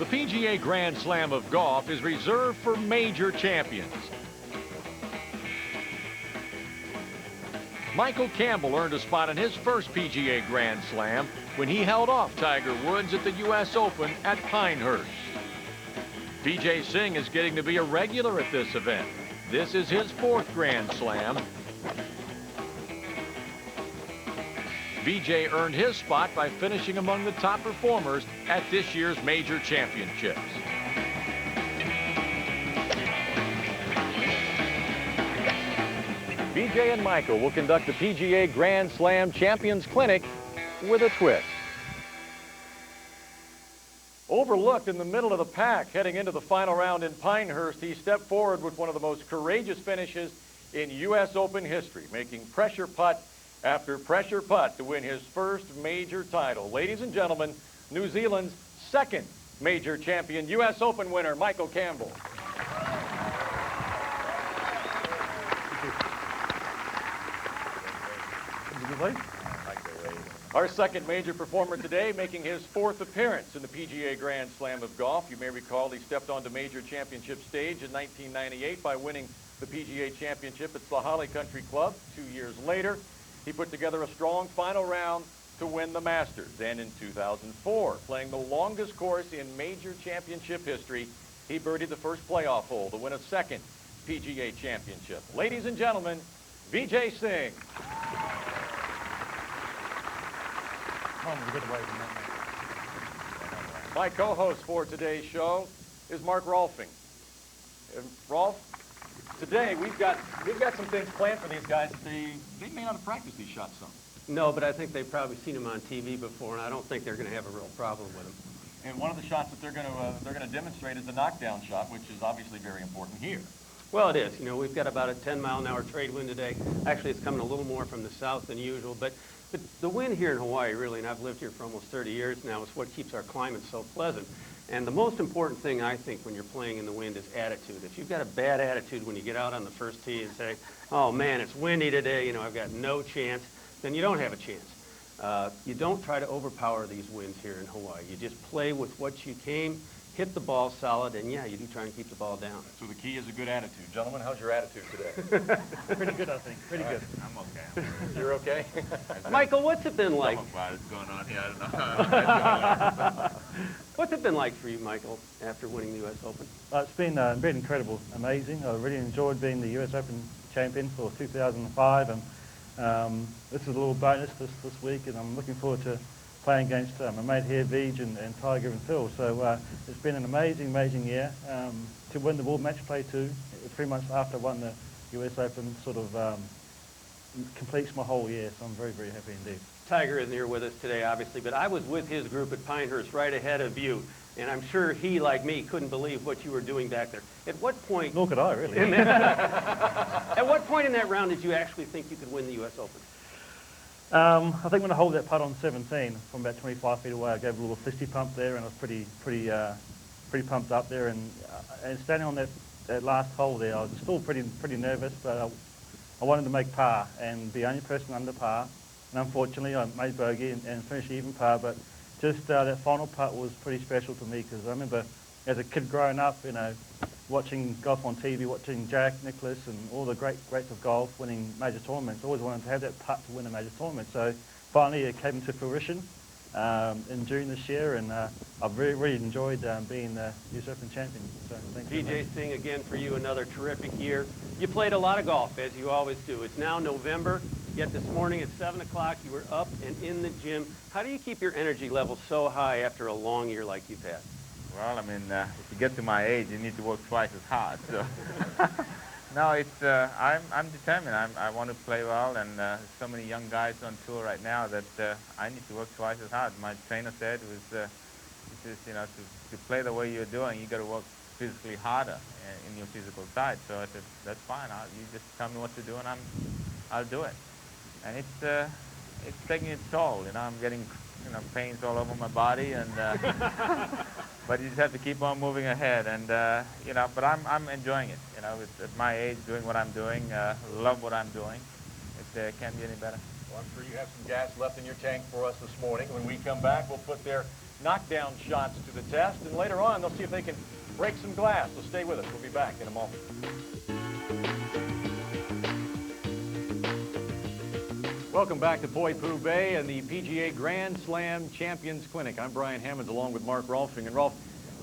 The PGA Grand Slam of golf is reserved for major champions. Michael Campbell earned a spot in his first PGA Grand Slam when he held off Tiger Woods at the U.S. Open at Pinehurst. Vijay Singh is getting to be a regular at this event. This is his fourth Grand Slam. Vijay earned his spot by finishing among the top performers at this year's major championships. Vijay and Michael will conduct the PGA Grand Slam Champions Clinic with a twist. Overlooked in the middle of the pack heading into the final round in Pinehurst, he stepped forward with one of the most courageous finishes in U.S. Open history, making pressure putt after pressure putt to win his first major title. Ladies and gentlemen, New Zealand's second major champion, U.S. Open winner, Michael Campbell. Our second major performer today, making his fourth appearance in the PGA Grand Slam of golf. You may recall he stepped onto major championship stage in 1998 by winning the PGA Championship at the Holly Country Club. 2 years later, he put together a strong final round to win the Masters. And in 2004, playing the longest course in major championship history, he birdied the first playoff hole to win a second PGA Championship. Ladies and gentlemen, Vijay Singh. My co-host for today's show is Mark Rolfing. Rolf, today we've got some things planned for these guys. They may not have practiced these shots some. No, but I think they've probably seen them on TV before, and I don't think they're going to have a real problem with them. And one of the shots that they're going to demonstrate is the knockdown shot, which is obviously very important here. Well, it is. You know, we've got about a 10-mile-an-hour trade wind today. Actually, it's coming a little more from the south than usual, but the wind here in Hawaii, really, and I've lived here for almost 30 years now, is what keeps our climate so pleasant. And the most important thing, I think, when you're playing in the wind is attitude. If you've got a bad attitude when you get out on the first tee and say, oh, man, it's windy today, you know, I've got no chance, then you don't have a chance. You don't try to overpower these winds here in Hawaii. You just play with what you came, hit the ball solid, and yeah, you do try and keep the ball down. So the key is a good attitude. Gentlemen, how's your attitude today? Pretty good, I think. Pretty good. I'm okay. You're okay? Michael, what's it been like? What's going on here? I don't know. What's it been like for you, Michael, after winning the U.S. Open? It's been incredible, amazing. I really enjoyed being the U.S. Open champion for 2005, and this is a little bonus this week, and I'm looking forward to playing against my mate here, Vij, and Tiger and Phil. So it's been an amazing year. To win the World Match Play too, 3 months after I won the US Open, sort of completes my whole year, so I'm very happy indeed. Tiger isn't here with us today, obviously, but I was with his group at Pinehurst right ahead of you, and I'm sure he, like me, couldn't believe what you were doing back there. At what point... Nor could I, really. At what point in that round did you actually think you could win the US Open? I think when I hold that putt on 17 from about 25 feet away, I gave a little fisty pump there, and I was pretty pumped up there. And standing on that last hole there, I was still pretty nervous, but I wanted to make par and be the only person under par. And unfortunately, I made bogey and finished even par. But just that final putt was pretty special to me, because I remember as a kid growing up, you know, watching golf on TV, watching Jack Nicklaus and all the greats of golf winning major tournaments. Always wanted to have that putt to win a major tournament. So finally it came to fruition in June this year, and I've really enjoyed being the US Open champion. So thanks. Vijay Singh, again for you, another terrific year. You played a lot of golf, as you always do. It's now November, yet this morning at 7 o'clock you were up and in the gym. How do you keep your energy level so high after a long year like you've had? Well, I mean, if you get to my age, you need to work twice as hard. So, no, it's I'm determined. I want to play well, and there's so many young guys on tour right now that I need to work twice as hard. My trainer said you know, to play the way you're doing, you got to work physically harder in your physical side. So I said, that's fine. You just tell me what to do, and I'll do it. And it's taking its toll. You know, I'm getting pains all over my body, and but you just have to keep on moving ahead, and you know. But I'm enjoying it. You know, at my age, doing what I'm doing, love what I'm doing. It can't be any better. Well, I'm sure you have some gas left in your tank for us this morning. When we come back, we'll put their knockdown shots to the test, and later on they'll see if they can break some glass. So stay with us. We'll be back in a moment. Welcome back to Poipu Bay and the PGA Grand Slam Champions Clinic. I'm Brian Hammonds along with Mark Rolfing. And Rolf,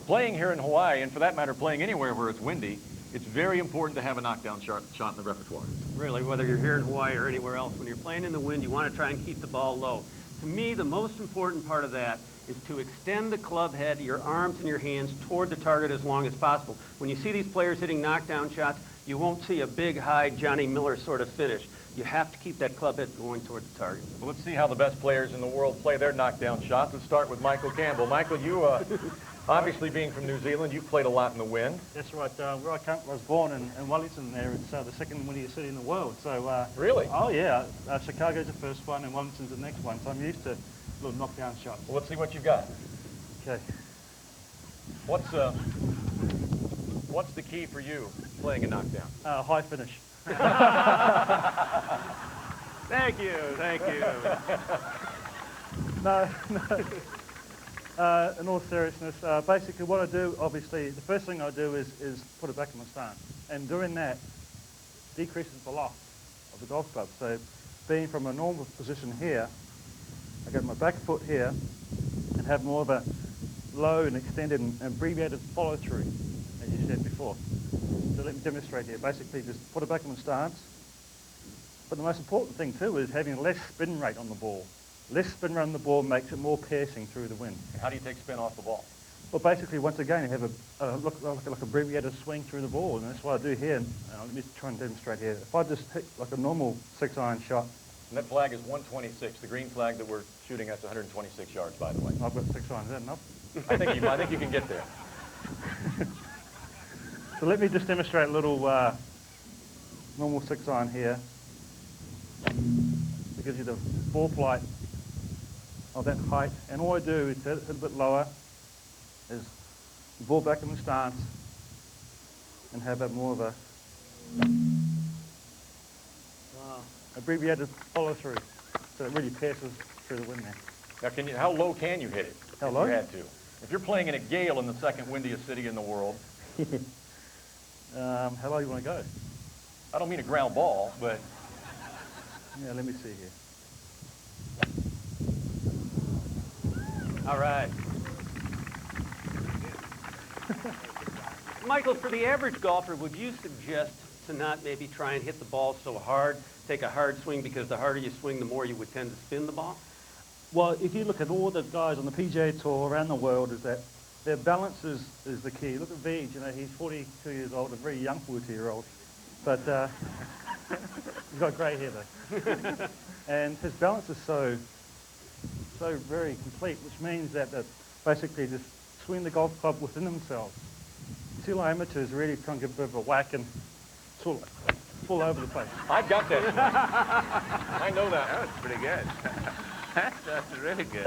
playing here in Hawaii, and for that matter playing anywhere where it's windy, it's very important to have a knockdown shot in the repertoire. Really, whether you're here in Hawaii or anywhere else, when you're playing in the wind, you want to try and keep the ball low. To me, the most important part of that is to extend the club head, your arms and your hands toward the target as long as possible. When you see these players hitting knockdown shots, you won't see a big, high Johnny Miller sort of finish. You have to keep that club head going toward the target. Well, let's see how the best players in the world play their knockdown shots. Let's start with Michael Campbell. Michael, you, obviously being from New Zealand, you've played a lot in the wind. That's right. Where I was born in Wellington there, it's the second windiest city in the world. So Really? Oh, yeah. Chicago's the first one and Wellington's the next one. So I'm used to little knockdown shots. Well, let's see what you've got. Okay. What's the key for you playing a knockdown? High finish. Thank you, thank you. No. In all seriousness, basically what I do, obviously, the first thing I do is put it back in my stance. And doing that decreases the loft of the golf club. So being from a normal position here, I get my back foot here and have more of a low and extended and abbreviated follow through, as you said before. So let me demonstrate here. Basically just put it back in my stance. But the most important thing too is having less spin rate on the ball. Less spin rate on the ball makes it more piercing through the wind. How do you take spin off the ball? Well, basically, once again, you have a look like abbreviated swing through the ball, and that's what I do here. Let me try and demonstrate here. If I just hit like a normal 6-iron shot. And that flag is 126. The green flag that we're shooting at is 126 yards, by the way. I've got 6 irons. Is that enough? I think you can get there. So let me just demonstrate a little normal 6-iron here. It gives you the ball flight of that height. And all I do is hit it a bit lower, is the ball back in the stance, and have a more of a abbreviated follow through. So it really passes through the wind there. Now, how low can you hit it? How low? If you had to. If you're playing in a gale in the second windiest city in the world. How low do you want to go? I don't mean a ground ball, but Yeah, let me see here. All right. Michael, for the average golfer, would you suggest to not maybe try and hit the ball so hard, take a hard swing, because the harder you swing, the more you would tend to spin the ball? Well, if you look at all the guys on the PGA Tour around the world, is that their balance is the key. Look at Vijay, he's 42 years old, a very young 42-year-old. But he's got grey hair, though. And his balance is so very complete, which means that basically just swing the golf club within themselves. You see, like amateurs really try and give a bit of a whack and sort of fall over the place. I got that. I know that. That was pretty good. That's really good.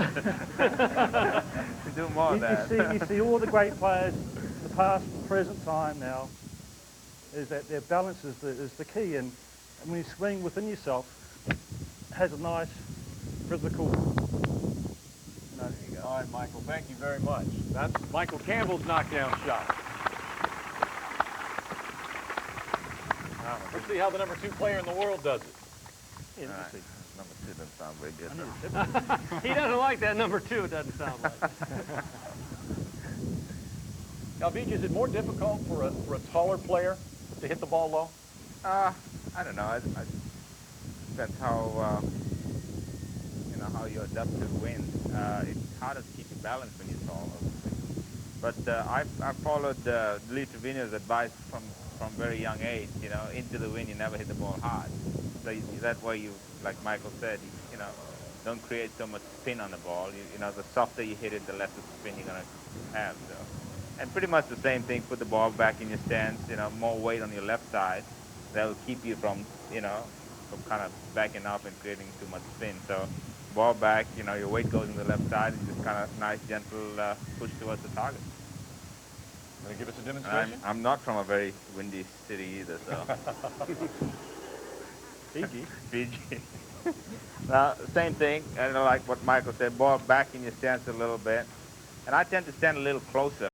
You do more of that. You see all the great players, the past, present time now, is that their balance is the key. And when you swing within yourself, it has a nice physical, There you go. All right, Michael, thank you very much. That's Michael Campbell's knockdown shot. Let's see how the number 2 player in the world does it. Yeah, let me see. Number 2 doesn't sound very good. I though. need a tip. He doesn't like that number 2, it doesn't sound like. Now, Vijay, is it more difficult for a taller player to hit the ball low? I don't know. That's how how you adapt to the wind. It's harder to keep your balance when you're tall, obviously. But I followed Lee Trevino's advice from very young age. Into the wind, you never hit the ball hard. So that way you, like Michael said, don't create so much spin on the ball. The softer you hit it, the less spin you're gonna have. So. And pretty much the same thing. Put the ball back in your stance. More weight on your left side. That will keep you from from kind of backing up and creating too much spin. So ball back. Your weight goes on the left side, and just kind of nice, gentle push towards the target. Going to give us a demonstration? I'm not from a very windy city either, so. Fiji. Fiji. Now, same thing, like what Michael said, ball back in your stance a little bit, and I tend to stand a little closer.